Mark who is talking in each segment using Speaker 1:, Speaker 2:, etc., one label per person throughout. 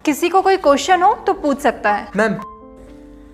Speaker 1: किसी को कोई क्वेश्चन हो तो पूछ सकता है।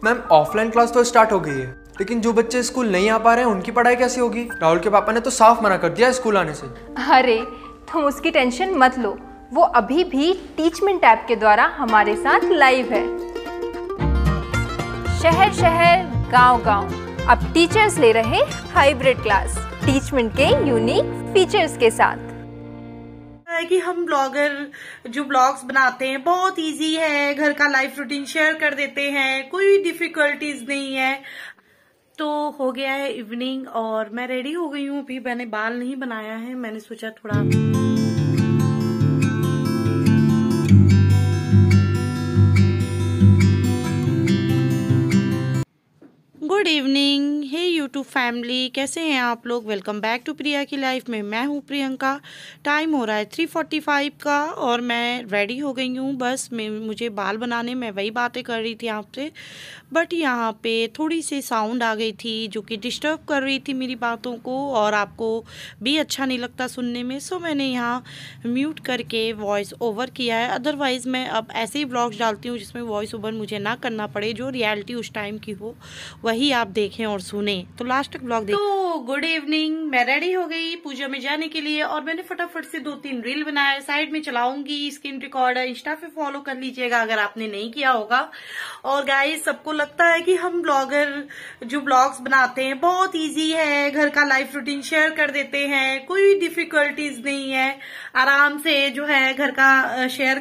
Speaker 2: मैम ऑफलाइन क्लास तो स्टार्ट हो गई है, लेकिन जो बच्चे स्कूल नहीं आ पा रहे हैं उनकी पढ़ाई कैसी होगी? राहुल के पापा ने तो साफ मना कर दिया स्कूल आने से।
Speaker 1: अरे तुम उसकी टेंशन मत लो, वो अभी भी टीचमेंट ऐप के द्वारा हमारे साथ लाइव है। शहर शहर गांव गांव अब टीचर्स ले रहे हाइब्रिड क्लास टीचमेंट के यूनिक फीचर्स के साथ।
Speaker 3: है कि हम ब्लॉगर जो ब्लॉग्स बनाते हैं बहुत इजी है, घर का लाइफ रूटीन शेयर कर देते हैं, कोई डिफिकल्टीज नहीं है। तो हो गया है इवनिंग और मैं रेडी हो गई हूँ। अभी मैंने बाल नहीं बनाया है, मैंने सोचा थोड़ा गुड इवनिंग। हे यूट्यूब फैमिली, कैसे हैं आप लोग? वेलकम बैक टू प्रिया की लाइफ में। मैं हूं प्रियंका। टाइम हो रहा है 3:45 का और मैं रेडी हो गई हूं। बस मुझे बाल बनाने में वही बातें कर रही थी आपसे, बट यहाँ पे थोड़ी सी साउंड आ गई थी जो कि डिस्टर्ब कर रही थी मेरी बातों को और आपको भी अच्छा नहीं लगता सुनने में। सो मैंने यहाँ म्यूट करके वॉइस ओवर किया है। अदरवाइज़ मैं अब ऐसे ही ब्लॉग्स डालती हूँ जिसमें वॉइस ओवर मुझे ना करना पड़े, जो रियलिटी उस टाइम की हो वही आप देखें और सुने। तो लास्ट तक ब्लॉग देखें। तो गुड इवनिंग, मैं रेडी हो गई पूजा में जाने के लिए और मैंने फटाफट से 2-3 रील बनाए, साइड में चलाऊंगी। स्क्रीन रिकॉर्डर इंस्टा पे फॉलो कर लीजिएगा अगर आपने नहीं किया होगा। और गाइस, सबको लगता है कि हम ब्लॉगर जो ब्लॉग्स बनाते हैं बहुत इजी है, घर का लाइफ रूटीन शेयर कर देते हैं, कोई डिफिकल्टीज नहीं है, आराम से जो है घर का शेयर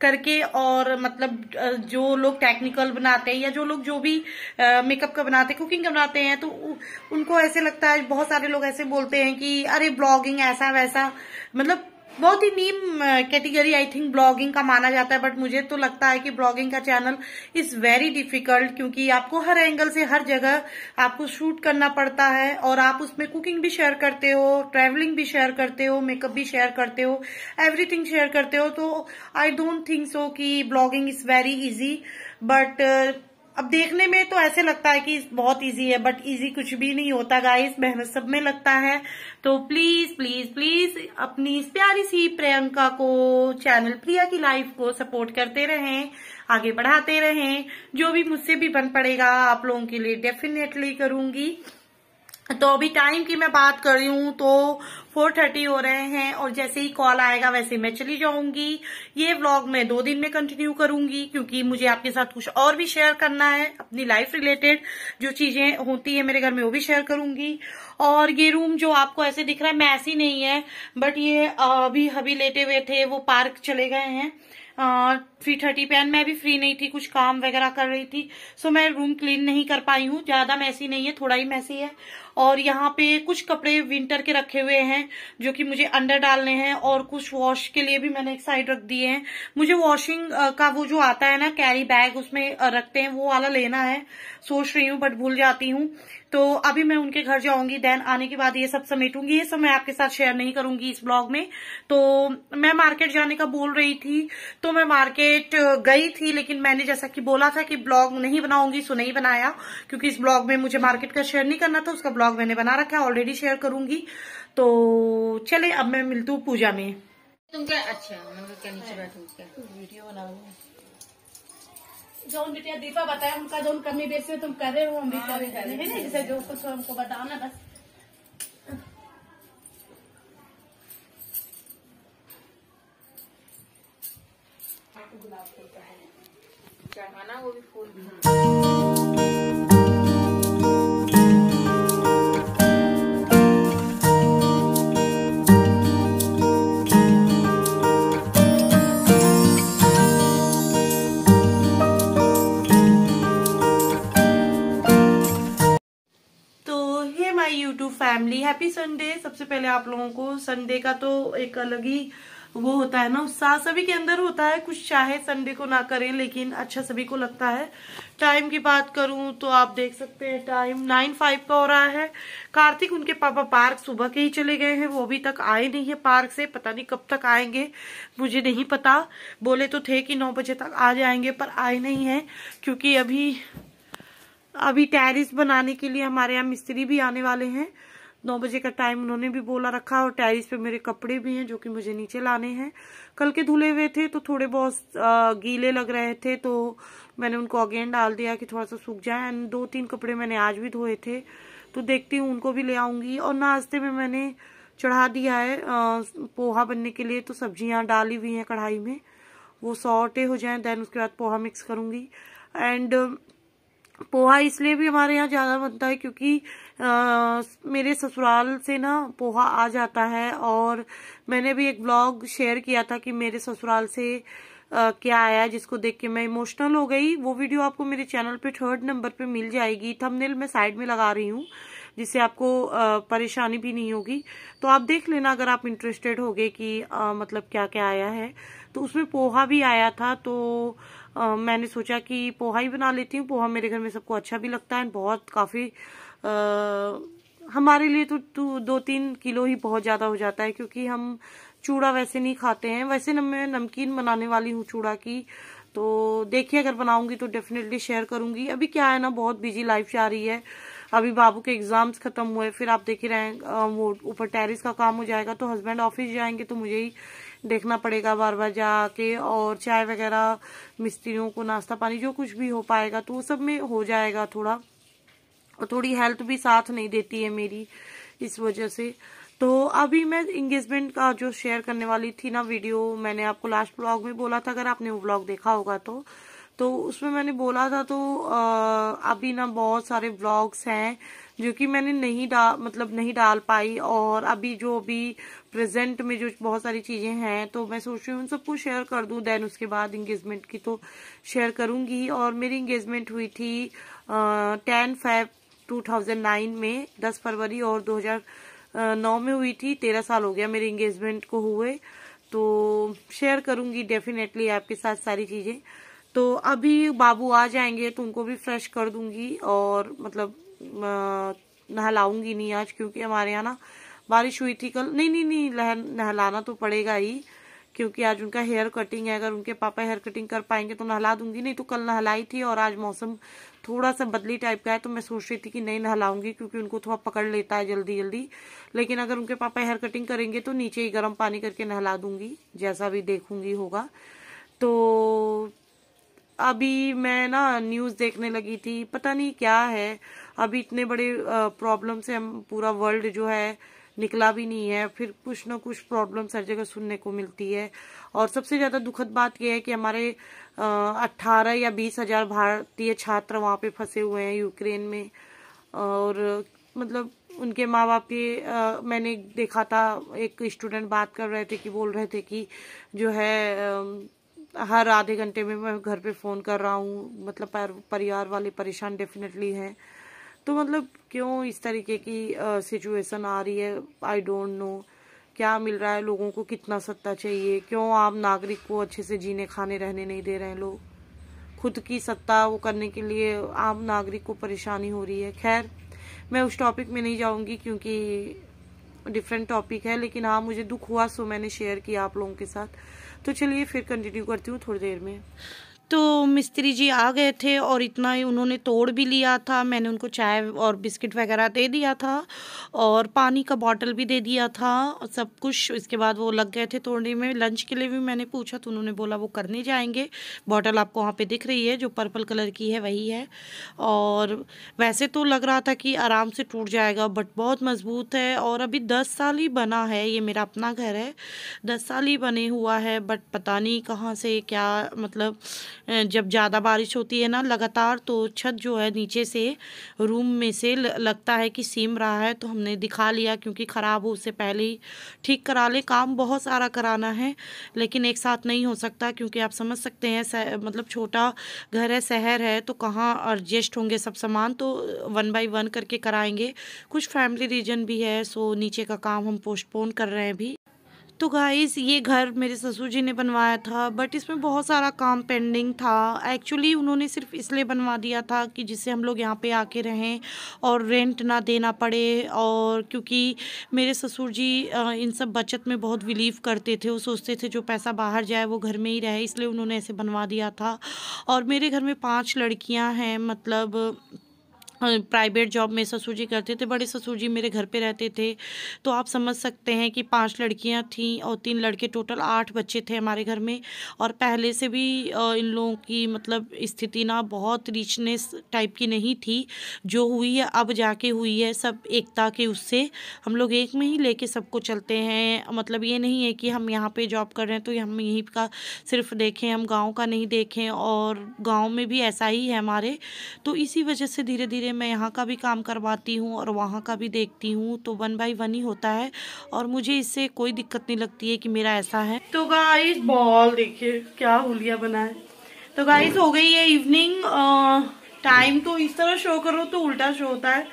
Speaker 3: करके और मतलब जो लोग टेक्निकल बनाते हैं या जो लोग जो भी मेकअप का बनाते हैं, कुकिंग का बनाते हैं, तो उनको ऐसे लगता है, बहुत सारे लोग ऐसे बोलते हैं कि अरे ब्लॉगिंग ऐसा वैसा, मतलब बहुत ही नीम कैटेगरी आई थिंक ब्लॉगिंग का माना जाता है। बट मुझे तो लगता है कि ब्लॉगिंग का चैनल इज वेरी डिफिकल्ट, क्योंकि आपको हर एंगल से हर जगह आपको शूट करना पड़ता है और आप उसमें कुकिंग भी शेयर करते हो, ट्रैवलिंग भी शेयर करते हो, मेकअप भी शेयर करते हो, एवरीथिंग शेयर करते हो। तो आई डोंट थिंक सो कि blogging is very easy. But अब देखने में तो ऐसे लगता है कि बहुत इजी है, बट इजी कुछ भी नहीं होता गाइस, मेहनत सब में लगता है। तो प्लीज प्लीज प्लीज अपनी इस प्यारी सी प्रियंका को, चैनल प्रिया की लाइफ को सपोर्ट करते रहें, आगे बढ़ाते रहें। जो भी मुझसे भी बन पड़ेगा आप लोगों के लिए डेफिनेटली करूंगी। तो अभी टाइम की मैं बात कर रही हूँ तो 4:30 हो रहे हैं और जैसे ही कॉल आएगा वैसे मैं चली जाऊंगी। ये व्लॉग मैं 2 दिन में कंटिन्यू करूंगी क्योंकि मुझे आपके साथ कुछ और भी शेयर करना है, अपनी लाइफ रिलेटेड जो चीजें होती है मेरे घर में वो भी शेयर करूंगी। और ये रूम जो आपको ऐसे दिख रहा है मैसी नहीं है, बट ये अभी लेटे हुए थे, वो पार्क चले गए हैं 3:30 पे। मैं भी फ्री नहीं थी, कुछ काम वगैरह कर रही थी, सो मैं रूम क्लीन नहीं कर पाई हूँ। ज्यादा मैसी नहीं है, थोड़ा ही मैसी है। और यहाँ पे कुछ कपड़े विंटर के रखे हुए हैं जो कि मुझे अंडर डालने हैं और कुछ वॉश के लिए भी मैंने एक साइड रख दिए हैं। मुझे वॉशिंग का वो जो आता है ना कैरी बैग, उसमें रखते हैं, वो वाला लेना है, सोच रही हूँ बट भूल जाती हूँ। तो अभी मैं उनके घर जाऊंगी, देन आने के बाद ये सब समेटूंगी। ये सब मैं आपके साथ शेयर नहीं करूंगी इस ब्लॉग में। तो मैं मार्केट जाने का बोल रही थी, तो मैं मार्केट गई थी, लेकिन मैंने जैसा कि बोला था कि ब्लॉग नहीं बनाऊंगी, सो नहीं बनाया, क्योंकि इस ब्लॉग में मुझे मार्केट का शेयर नहीं करना था। उसका ब्लॉग मैंने बना रखा है, ऑलरेडी शेयर करूंगी। तो चले अब मैं मिलती हूँ पूजा में।
Speaker 4: तुम क्या अच्छा क्या नीचे बैठो, क्या
Speaker 3: वीडियो बना रही हूँ। जो बिटिया दीपा बताया उनका जो कमी देर से तुम कर रहे हो, हम भी कर रहे हैं, जैसे जो कुछ हमको बताओ ना बस। गुलाब फूल का है चढ़ाना, वो भी फूल यूट्यूब फैमिली, हैप्पी संडे। सबसे पहले आप लोगों को संडे का तो एक अलग ही वो होता है ना, उत्साह सभी के अंदर होता है। कुछ चाहे संडे को ना करें, लेकिन अच्छा सभी को लगता है। टाइम की बात करूं तो आप देख सकते हैं टाइम 9:05 का हो रहा है। कार्तिक उनके पापा पार्क सुबह के ही चले गए हैं, वो अभी तक आए नहीं है पार्क से, पता नहीं कब तक आएंगे, मुझे नहीं पता। बोले तो थे कि 9 बजे तक आ जाएंगे, पर आए नहीं है, क्योंकि अभी टेरिस बनाने के लिए हमारे यहाँ मिस्त्री भी आने वाले हैं। 9 बजे का टाइम उन्होंने भी बोला रखा। और टेरिस पे मेरे कपड़े भी हैं जो कि मुझे नीचे लाने हैं। कल के धुले हुए थे तो थोड़े बहुत गीले लग रहे थे, तो मैंने उनको अगेन डाल दिया कि थोड़ा सा सूख जाए। एंड 2-3 कपड़े मैंने आज भी धोए थे, तो देखती हूँ उनको भी ले आऊंगी। और नाश्ते में मैंने चढ़ा दिया है पोहा बनने के लिए, तो सब्जियां डाली हुई हैं कढ़ाई में, वो सॉटे हो जाएं, देन उसके बाद पोहा मिक्स करूंगी। एंड पोहा इसलिए भी हमारे यहाँ ज़्यादा बनता है क्योंकि मेरे ससुराल से ना पोहा आ जाता है। और मैंने भी एक ब्लॉग शेयर किया था कि मेरे ससुराल से क्या आया, जिसको देख के मैं इमोशनल हो गई। वो वीडियो आपको मेरे चैनल पे 3rd नंबर पे मिल जाएगी। थंबनेल मैं साइड में लगा रही हूँ जिससे आपको परेशानी भी नहीं होगी, तो आप देख लेना अगर आप इंटरेस्टेड होगे कि मतलब क्या क्या आया है। तो उसमें पोहा भी आया था, तो मैंने सोचा कि पोहा ही बना लेती हूँ। पोहा मेरे घर में सबको अच्छा भी लगता है, बहुत काफ़ी हमारे लिए तो 2-3 किलो ही बहुत ज़्यादा हो जाता है, क्योंकि हम चूड़ा वैसे नहीं खाते हैं। वैसे मैं नमकीन बनाने वाली हूँ चूड़ा की, तो देखिए अगर बनाऊंगी तो डेफिनेटली शेयर करूंगी। अभी क्या है ना, बहुत बिजी लाइफ जा रही है। अभी बाबू के एग्जाम्स खत्म हुए, फिर आप देख ही रहे हैं वो ऊपर टेरिस का काम हो जाएगा, तो हस्बैंड ऑफिस जाएंगे तो मुझे ही देखना पड़ेगा बार बार जाके। और चाय वगैरह, मिस्त्रियों को नाश्ता पानी जो कुछ भी हो पाएगा तो वो सब में हो जाएगा थोड़ा। और थोड़ी हेल्थ भी साथ नहीं देती है मेरी इस वजह से। तो अभी मैं एंगेजमेंट का जो शेयर करने वाली थी ना वीडियो, मैंने आपको लास्ट व्लॉग में बोला था, अगर आपने वो व्लॉग देखा होगा तो उसमें मैंने बोला था। तो अभी ना बहुत सारे व्लॉग्स हैं जो कि मैंने नहीं डाल पाई। और अभी प्रेजेंट में जो बहुत सारी चीजें हैं, तो मैं सोच रही हूँ उन सबको शेयर कर दूं। देन उसके बाद एंगेजमेंट की तो शेयर करूंगी। और मेरी एंगेजमेंट हुई थी 10 Feb 2009 में, 10 फरवरी, और 2009 में हुई थी। 13 साल हो गया मेरे एंगेजमेंट को हुए। तो शेयर करूंगी डेफिनेटली आपके साथ सारी चीजें। तो अभी बाबू आ जाएंगे तो उनको भी फ्रेश कर दूंगी, और मतलब नहलाऊंगी नहीं आज, क्योंकि हमारे यहाँ ना बारिश हुई थी कल। नहीं नहलाना तो पड़ेगा ही, क्योंकि आज उनका हेयर कटिंग है। अगर उनके पापा हेयर कटिंग कर पाएंगे तो नहला दूंगी, नहीं तो कल नहलाई थी। और आज मौसम थोड़ा सा बदली टाइप का है, तो मैं सोच रही थी कि नहीं नहलाऊंगी, क्योंकि उनको थोड़ा पकड़ लेता है जल्दी जल्दी। लेकिन अगर उनके पापा हेयर कटिंग करेंगे तो नीचे ही गर्म पानी करके नहला दूंगी, जैसा भी देखूंगी होगा। तो अभी मैं ना न्यूज देखने लगी थी, पता नहीं क्या है। अभी इतने बड़े प्रॉब्लम से हम पूरा वर्ल्ड जो है निकला भी नहीं है, फिर कुछ ना कुछ प्रॉब्लम हर जगह सुनने को मिलती है। और सबसे ज्यादा दुखद बात यह है कि हमारे 18 या 20 हजार भारतीय छात्र वहां पे फंसे हुए हैं यूक्रेन में। और मतलब उनके माँ बाप के मैंने देखा था, एक स्टूडेंट बात कर रहे थे कि बोल रहे थे कि जो है हर आधे घंटे में मैं घर पे फोन कर रहा हूँ। मतलब परिवार वाले परेशान डेफिनेटली हैं। तो मतलब क्यों इस तरीके की सिचुएशन आ रही है, आई डोंट नो। क्या मिल रहा है लोगों को, कितना सत्ता चाहिए, क्यों आम नागरिक को अच्छे से जीने खाने रहने नहीं दे रहे हैं लोग। खुद की सत्ता वो करने के लिए आम नागरिक को परेशानी हो रही है। खैर, मैं उस टॉपिक में नहीं जाऊंगी क्योंकि डिफरेंट टॉपिक है। लेकिन हाँ, मुझे दुख हुआ, सो मैंने शेयर किया आप लोगों के साथ। तो चलिए फिर कंटिन्यू करती हूँ थोड़ी देर में। तो मिस्त्री जी आ गए थे और इतना ही उन्होंने तोड़ भी लिया था। मैंने उनको चाय और बिस्किट वगैरह दे दिया था और पानी का बॉटल भी दे दिया था, सब कुछ। इसके बाद वो लग गए थे तोड़ने में। लंच के लिए भी मैंने पूछा तो उन्होंने बोला वो करने जाएंगे। बॉटल आपको वहाँ पे दिख रही है, जो पर्पल कलर की है वही है। और वैसे तो लग रहा था कि आराम से टूट जाएगा, बट बहुत मजबूत है। और अभी 10 साल ही बना है, ये मेरा अपना घर है, 10 साल ही बने हुआ है। बट पता नहीं कहाँ से क्या, मतलब जब ज़्यादा बारिश होती है ना लगातार, तो छत जो है नीचे से रूम में से लगता है कि सीम रहा है। तो हमने दिखा लिया क्योंकि ख़राब हो उससे पहले ही ठीक करा ले। काम बहुत सारा कराना है लेकिन एक साथ नहीं हो सकता, क्योंकि आप समझ सकते हैं मतलब छोटा घर है, शहर है, तो कहाँ एडजस्ट होंगे सब सामान। तो 1 बाय 1 करके कराएंगे। कुछ फैमिली रीजन भी है, सो नीचे का काम हम पोस्टपोन कर रहे हैं अभी। तो गाइस, ये घर मेरे ससुर जी ने बनवाया था, बट इसमें बहुत सारा काम पेंडिंग था। एक्चुअली उन्होंने सिर्फ इसलिए बनवा दिया था कि जिससे हम लोग यहाँ पे आके रहें और रेंट ना देना पड़े। और क्योंकि मेरे ससुर जी इन सब बचत में बहुत बिलीव करते थे, वो सोचते थे जो पैसा बाहर जाए वो घर में ही रहे, इसलिए उन्होंने ऐसे बनवा दिया था। और मेरे घर में 5 लड़कियाँ हैं, मतलब प्राइवेट जॉब में ससुर जी करते थे, बड़े ससुर जी मेरे घर पे रहते थे। तो आप समझ सकते हैं कि 5 लड़कियां थीं और 3 लड़के, टोटल 8 बच्चे थे हमारे घर में। और पहले से भी इन लोगों की मतलब स्थिति ना बहुत रिचनेस टाइप की नहीं थी। जो हुई है अब जाके हुई है, सब एकता के उससे हम लोग एक में ही लेके सबको चलते हैं। मतलब ये नहीं है कि हम यहाँ पे जॉब कर रहे हैं तो हम यहीं का सिर्फ देखें, हम गाँव का नहीं देखें। और गाँव में भी ऐसा ही है हमारे। तो इसी वजह से धीरे धीरे मैं यहाँ का भी काम करवाती हूँ और वहाँ का भी देखती हूँ। तो 1 बाय 1 ही होता है और मुझे इससे कोई दिक्कत नहीं लगती है कि मेरा ऐसा है। तो गाइस बॉल देखिए क्या हुलिया बना है। तो गाइस हो गई है इवनिंग। टाइम तो इस तरह शो करो तो उल्टा शो होता है।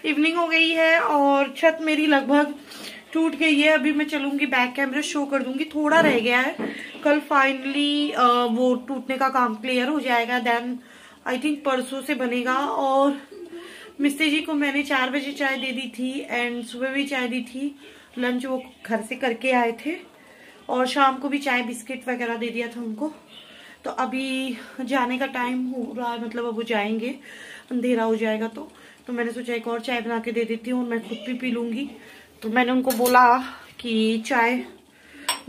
Speaker 3: इवनिंग हो गई है और छत मेरी लगभग टूट गई है। अभी मैं चलूंगी, बैक कैमरा शो कर दूंगी, थोड़ा रह गया है। कल फाइनली वो टूटने का काम क्लियर हो जाएगा, देन आई थिंक परसों से बनेगा। और मिस्त्री जी को मैंने 4 बजे चाय दे दी थी एंड सुबह भी चाय दी थी। लंच वो घर से करके आए थे और शाम को भी चाय बिस्किट वगैरह दे दिया था उनको। तो अभी जाने का टाइम हो रहा है, मतलब अब वो जाएंगे, अंधेरा हो जाएगा। तो मैंने सोचा एक और चाय बना के दे देती हूँ और मैं खुद भी पी लूंगी। तो मैंने उनको बोला कि चाय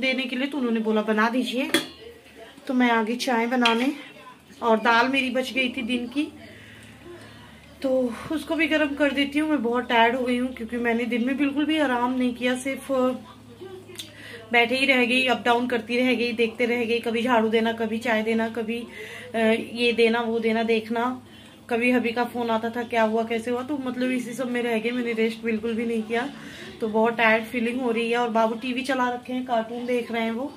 Speaker 3: देने के लिए, तो उन्होंने बोला बना दीजिए। तो मैं आ गई चाय बनाने और दाल मेरी बच गई थी दिन की, तो उसको भी गर्म कर देती हूँ। मैं बहुत टायर्ड हो गई हूँ क्योंकि मैंने दिन में बिल्कुल भी आराम नहीं किया, सिर्फ बैठे ही रह गई, अप डाउन करती रह गई, देखते रह गई, कभी झाड़ू देना, कभी चाय देना, कभी ये देना वो देना देखना, कभी हबी का फोन आता था क्या हुआ कैसे हुआ। तो मतलब इसी सब में रह गई, मैंने रेस्ट बिल्कुल भी नहीं किया। तो बहुत टायर्ड फीलिंग हो रही है। और बाबू टीवी चला रखे हैं, कार्टून देख रहे हैं, वो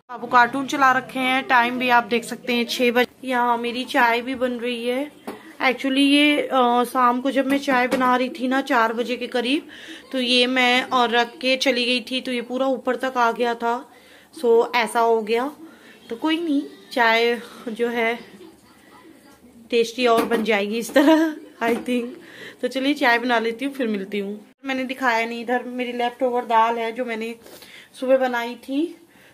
Speaker 3: बाबू कार्टून चला रखे हैं। टाइम भी आप देख सकते हैं 6 बजे। यहाँ मेरी चाय भी बन रही है। एक्चुअली ये शाम को जब मैं चाय बना रही थी ना 4 बजे के करीब, तो ये मैं और रख के चली गई थी, तो ये पूरा ऊपर तक आ गया था। सो ऐसा हो गया। तो कोई नहीं, चाय जो है टेस्टी और बन जाएगी इस तरह आई थिंक। तो चलिए चाय बना लेती हूँ, फिर मिलती हूँ। मैंने दिखाया नहीं, इधर मेरी लेफ्ट ओवर दाल है जो मैंने सुबह बनाई थी,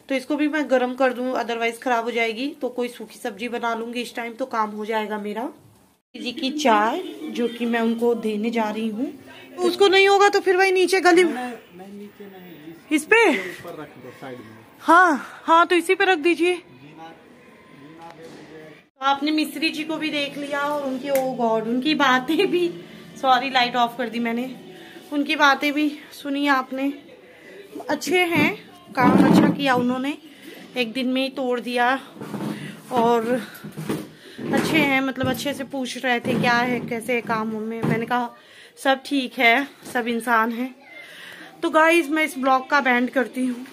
Speaker 3: तो इसको भी मैं गर्म कर दूं, अदरवाइज खराब हो जाएगी। तो कोई सूखी सब्जी बना लूंगी इस टाइम, तो काम हो जाएगा मेरा। जी की चाय जो कि मैं उनको देने जा रही हूँ। तो उसको नहीं होगा तो फिर वही नीचे गली में इस पे हाँ तो इसी पे रख दीजिए। तो आपने मिस्त्री जी को भी देख लिया और उनकी ओ गॉड उनकी बातें भी, सॉरी लाइट ऑफ कर दी मैंने, उनकी बातें भी सुनी आपने। अच्छे हैं, काम अच्छा किया उन्होंने, एक दिन में ही तोड़ दिया। और अच्छे हैं, मतलब अच्छे से पूछ रहे थे क्या है कैसे है काम में। मैंने कहा सब ठीक है, सब इंसान हैं। तो गाइज मैं इस ब्लॉग का बैंड करती हूँ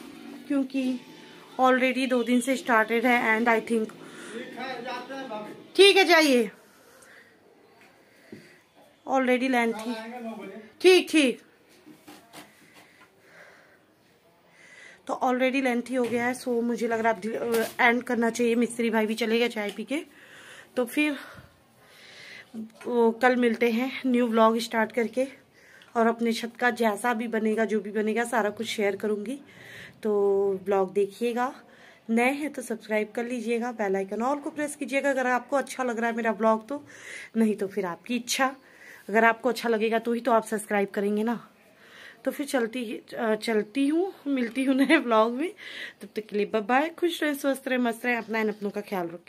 Speaker 3: क्योंकि ऑलरेडी 2 दिन से स्टार्टेड है एंड आई थिंक ठीक है जाइए, ऑलरेडी लेंथी, ठीक तो ऑलरेडी लेंथी हो गया है। सो मुझे लग रहा है एंड करना चाहिए। मिस्त्री भाई भी चले गए चाय पी के। तो फिर कल मिलते हैं न्यू व्लॉग स्टार्ट करके, और अपने छत का जैसा भी बनेगा, जो भी बनेगा, सारा कुछ शेयर करूंगी। तो व्लॉग देखिएगा, नए हैं तो सब्सक्राइब कर लीजिएगा, बेल आइकन ऑल को प्रेस कीजिएगा अगर आपको अच्छा लग रहा है मेरा व्लॉग। तो नहीं तो फिर आपकी इच्छा, अगर आपको अच्छा लगेगा तो ही तो आप सब्सक्राइब करेंगे ना। तो फिर चलती हूँ, मिलती हूँ नए व्लॉग में। तब तक के लिए बाय बाय, खुश रहे, स्वस्थ रहे, मस्त रहे, अपना इन अपनों का ख्याल रखें।